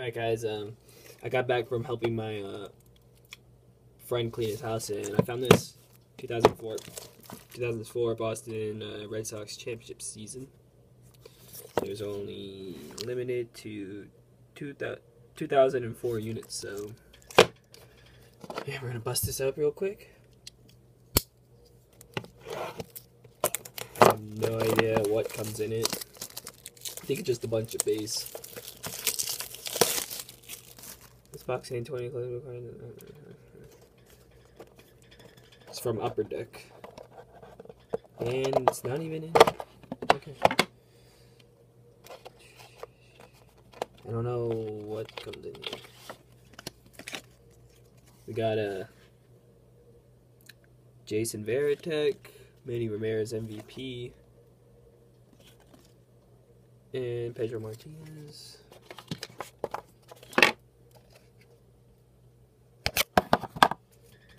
Alright guys, I got back from helping my friend clean his house, and I found this 2004 Boston Red Sox championship season. It was only limited to 2004 units, so yeah, we're gonna bust this up real quick. I have no idea what comes in it. I think it's just a bunch of base. This box ain't 20. It's from Upper Deck. And it's not even in. Okay. I don't know what comes in here. We got a Jason Varitek, Manny Ramirez MVP, and Pedro Martinez.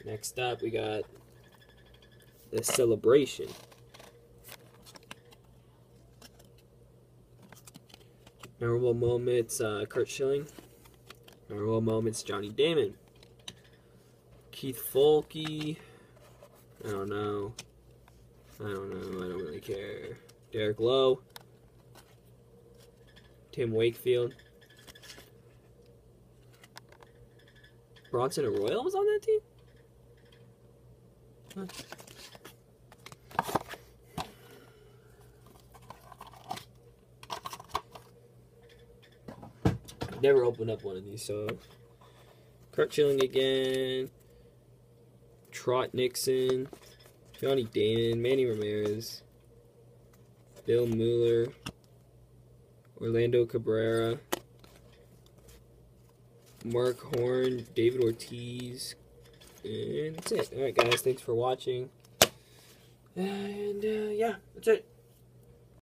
Next up, we got the Celebration. Memorable moments, Kurt Schilling. Memorable moments, Johnny Damon. Keith Folke. I don't know. I don't really care. Derek Lowe. Tim Wakefield. Bronson Arroyo was on that team? Huh. Never opened up one of these, so Kurt Schilling again, Trot Nixon, Johnny Damon, Manny Ramirez, Bill Mueller, Orlando Cabrera, Mark Horn, David Ortiz, and that's it. Alright guys, thanks for watching, and yeah, that's it.